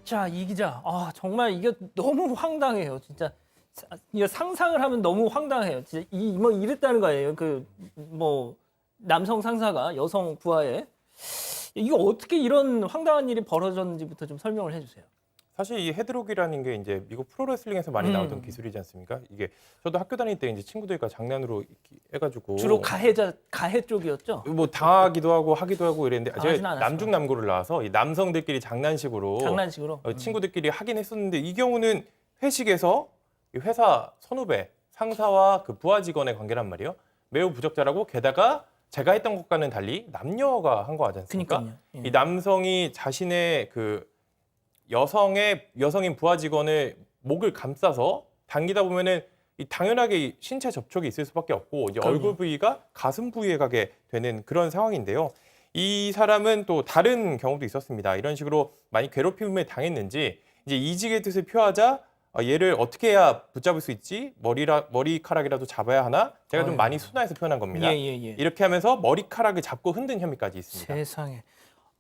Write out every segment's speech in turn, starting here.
자, 이 기자, 정말 이게 너무 황당해요. 진짜 이거 상상을 하면 너무 황당해요. 진짜 뭐 이랬다는 거예요. 뭐 남성 상사가 여성 부하에 이거 어떻게 이런 황당한 일이 벌어졌는지부터 좀 설명을 해주세요. 사실 이 헤드록이라는 게 이제 미국 프로레슬링에서 많이 나오던 기술이지 않습니까? 이게 저도 학교 다닐 때 이제 친구들과 장난으로 이렇게 해가지고 주로 가해 쪽이었죠. 뭐 당하기도 하고 하기도 하고 이랬는데 당하진 제가 않았어요. 남중남고를 나와서 이 남성들끼리 장난식으로 친구들끼리 하긴 했었는데 이 경우는 회식에서 이 회사 선후배 상사와 그 부하 직원의 관계란 말이에요. 매우 부적절하고 게다가 제가 했던 것과는 달리 남녀가 한 거 하지 않습니까? 그러니까요. 예. 이 남성이 자신의 그 여성인 부하 직원의 목을 감싸서 당기다 보면은 당연하게 신체 접촉이 있을 수밖에 없고 이제 그럼요. 얼굴 부위가 가슴 부위에 가게 되는 그런 상황인데요. 이 사람은 또 다른 경우도 있었습니다. 이런 식으로 많이 괴롭힘을 당했는지 이제 이직의 뜻을 표하자 얘를 어떻게 해야 붙잡을 수 있지? 머리카락이라도 잡아야 하나? 제가 좀 많이 순화해서 표현한 겁니다. 예. 이렇게 하면서 머리카락을 잡고 흔든 혐의까지 있습니다. 세상에.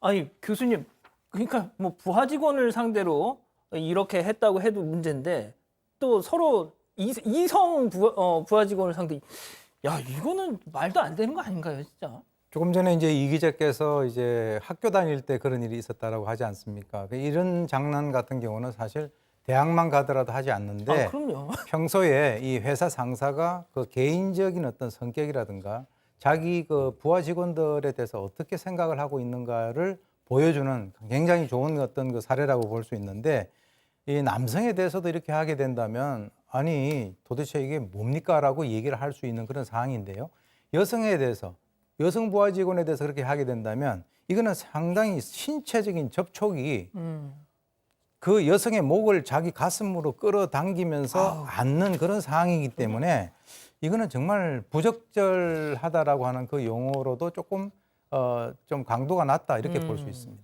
아니 교수님, 그러니까 뭐 부하 직원을 상대로 이렇게 했다고 해도 문제인데 또 서로 이성 부하 직원을 상대, 야 이거는 말도 안 되는 거 아닌가요, 진짜? 조금 전에 이제 이 기자께서 이제 학교 다닐 때 그런 일이 있었다라고 하지 않습니까? 이런 장난 같은 경우는 사실 대학만 가더라도 하지 않는데 그럼요. 평소에 이 회사 상사가 그 개인적인 어떤 성격이라든가 자기 그 부하 직원들에 대해서 어떻게 생각을 하고 있는가를 보여주는 굉장히 좋은 어떤 그 사례라고 볼 수 있는데 이 남성에 대해서도 이렇게 하게 된다면 아니 도대체 이게 뭡니까라고 얘기를 할 수 있는 그런 상황인데요. 여성에 대해서 여성 부하 직원에 대해서 그렇게 하게 된다면 이거는 상당히 신체적인 접촉이 그 여성의 목을 자기 가슴으로 끌어당기면서 앉는 그런 상황이기 때문에 이거는 정말 부적절하다라고 하는 그 용어로도 조금 좀 강도가 낮다 이렇게 볼 수 있습니다.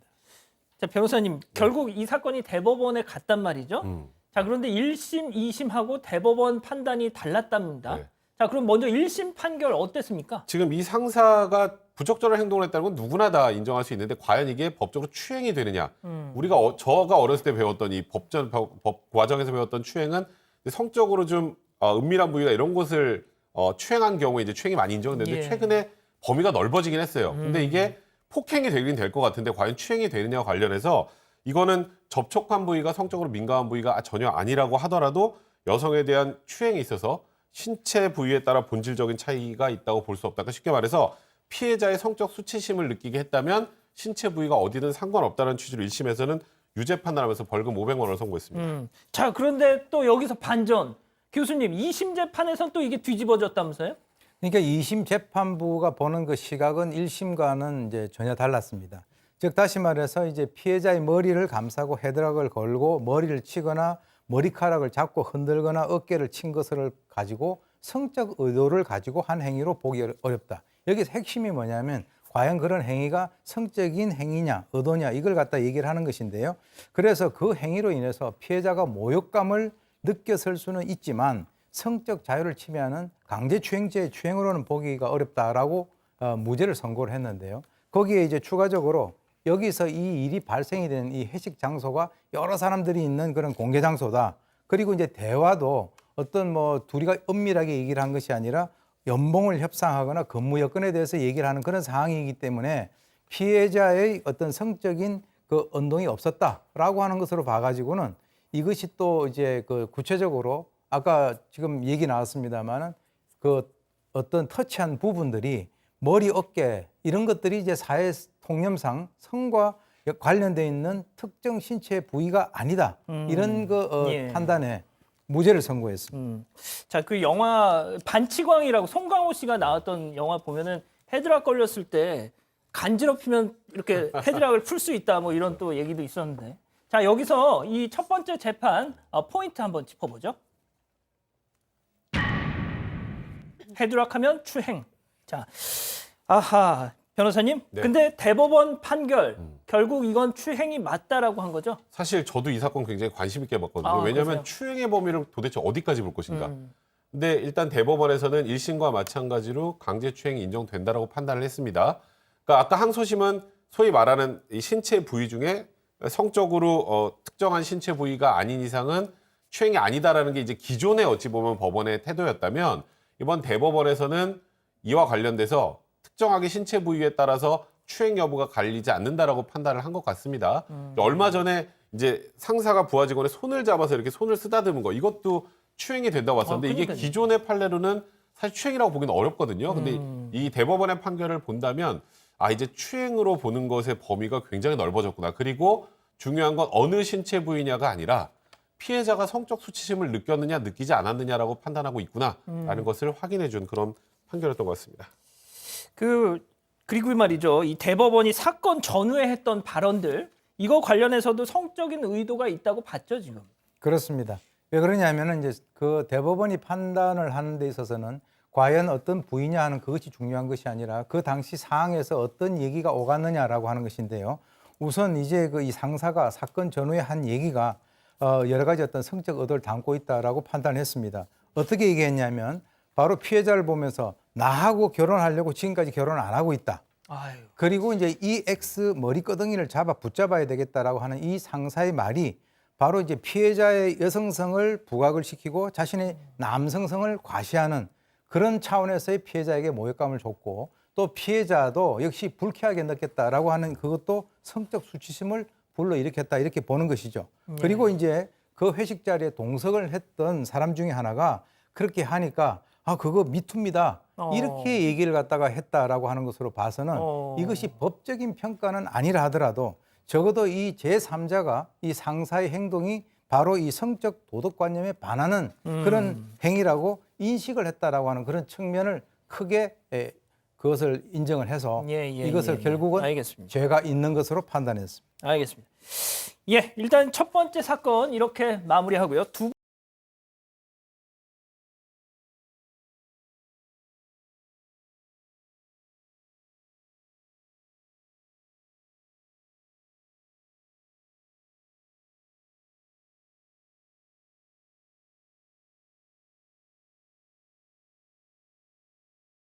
자, 변호사님, 결국 이 사건이 대법원에 갔단 말이죠. 자, 그런데 1심, 2심하고 대법원 판단이 달랐답니다. 네. 자, 그럼 먼저 1심 판결 어땠습니까? 지금 이 상사가 부적절한 행동을 했다는 건 누구나 다 인정할 수 있는데 과연 이게 법적으로 추행이 되느냐. 우리가 저가 어렸을 때 배웠던 이 법 과정에서 배웠던 추행은 성적으로 좀 은밀한 부위나 이런 곳을 추행한 경우에 이제 추행이 많이 인정되는데 예. 최근에 범위가 넓어지긴 했어요. 근데 이게 폭행이 되긴 될 것 같은데 과연 추행이 되느냐와 관련해서 이거는 접촉한 부위가 성적으로 민감한 부위가 전혀 아니라고 하더라도 여성에 대한 추행에 있어서 신체 부위에 따라 본질적인 차이가 있다고 볼 수 없다. 그러니까 쉽게 말해서 피해자의 성적 수치심을 느끼게 했다면 신체 부위가 어디든 상관없다는 취지로 1심에서는 유죄 판단하면서 벌금 500만 원을 선고했습니다. 자, 그런데 또 여기서 반전. 교수님, 2심 재판에선 또 이게 뒤집어졌다면서요? 그러니까 2심 재판부가 보는 그 시각은 1심과는 이제 전혀 달랐습니다. 즉 다시 말해서 이제 피해자의 머리를 감싸고 헤드락을 걸고 머리를 치거나 머리카락을 잡고 흔들거나 어깨를 친 것을 가지고 성적 의도를 가지고 한 행위로 보기 어렵다. 여기서 핵심이 뭐냐면 과연 그런 행위가 성적인 행위냐 의도냐 이걸 갖다 얘기를 하는 것인데요. 그래서 그 행위로 인해서 피해자가 모욕감을 느꼈을 수는 있지만 성적 자유를 침해하는 강제추행죄의 추행으로는 보기가 어렵다라고 무죄를 선고를 했는데요. 거기에 이제 추가적으로 여기서 이 일이 발생이 된 이 회식 장소가 여러 사람들이 있는 그런 공개 장소다. 그리고 이제 대화도 어떤 뭐 둘이가 은밀하게 얘기를 한 것이 아니라 연봉을 협상하거나 근무 여건에 대해서 얘기를 하는 그런 상황이기 때문에 피해자의 어떤 성적인 그 언동이 없었다라고 하는 것으로 봐가지고는 이것이 또 이제 그 구체적으로 아까 지금 얘기 나왔습니다만은 그 어떤 터치한 부분들이 머리, 어깨 이런 것들이 이제 사회 통념상 성과 관련돼 있는 특정 신체 부위가 아니다. 이런 그 판단에 무죄를 선고했습니다. 자, 그 영화 반치광이라고 송강호 씨가 나왔던 영화 보면은 헤드락 걸렸을 때 간지럽히면 이렇게 헤드락을 풀 수 있다 뭐 이런 또 얘기도 있었는데. 자, 여기서 이 첫 번째 재판 포인트 한번 짚어보죠. 헤드락하면 추행. 자, 아하, 변호사님. 네. 근데 대법원 판결 결국 이건 추행이 맞다라고 한 거죠? 사실 저도 이 사건 굉장히 관심 있게 봤거든요. 아, 왜냐하면 그러세요? 추행의 범위를 도대체 어디까지 볼 것인가. 근데 일단 대법원에서는 1심과 마찬가지로 강제추행이 인정된다라고 판단을 했습니다. 그러니까 아까 항소심은 소위 말하는 이 신체 부위 중에 성적으로 특정한 신체 부위가 아닌 이상은 추행이 아니다라는 게 이제 기존에 어찌 보면 법원의 태도였다면 이번 대법원에서는 이와 관련돼서 특정하게 신체 부위에 따라서 추행 여부가 갈리지 않는다라고 판단을 한 것 같습니다. 얼마 전에 이제 상사가 부하 직원의 손을 잡아서 이렇게 손을 쓰다듬은 거 이것도 추행이 된다고 봤었는데 이게 그러니까요. 기존의 판례로는 사실 추행이라고 보기는 어렵거든요. 근데 이 대법원의 판결을 본다면 아 이제 추행으로 보는 것의 범위가 굉장히 넓어졌구나. 그리고 중요한 건 어느 신체 부위냐가 아니라 피해자가 성적 수치심을 느꼈느냐 느끼지 않았느냐라고 판단하고 있구나라는 것을 확인해 준 그런 판결이었던 것 같습니다. 그리고 말이죠. 이 대법원이 사건 전후에 했던 발언들 이거 관련해서도 성적인 의도가 있다고 봤죠, 지금. 그렇습니다. 왜 그러냐면은 이제 그 대법원이 판단을 하는 데 있어서는 과연 어떤 부위냐 하는 그것이 중요한 것이 아니라 그 당시 상황에서 어떤 얘기가 오갔느냐라고 하는 것인데요. 우선 이제 그 이 상사가 사건 전후에 한 얘기가 여러 가지 어떤 성적 의도를 담고 있다라고 판단했습니다. 어떻게 얘기했냐면 바로 피해자를 보면서 나하고 결혼하려고 지금까지 결혼을 안 하고 있다. 아유. 그리고 이제 이 X 머리끄덩이를 붙잡아야 되겠다라고 하는 이 상사의 말이 바로 이제 피해자의 여성성을 부각을 시키고 자신의 남성성을 과시하는 그런 차원에서의 피해자에게 모욕감을 줬고 또 피해자도 역시 불쾌하게 느꼈다라고 하는 그것도 성적 수치심을 불러일으켰다 이렇게 보는 것이죠. 그리고 이제 그 회식 자리에 동석을 했던 사람 중에 하나가 그렇게 하니까 아 그거 미투입니다. 이렇게 얘기를 갖다가 했다라고 하는 것으로 봐서는 이것이 법적인 평가는 아니라 하더라도 적어도 이 제3자가 이 상사의 행동이 바로 이 성적 도덕관념에 반하는 그런 행위라고 인식을 했다라고 하는 그런 측면을 크게 그것을 인정을 해서 이것을 결국은 알겠습니다. 죄가 있는 것으로 판단했습니다. 알겠습니다. 예, 일단 첫 번째 사건 이렇게 마무리하고요.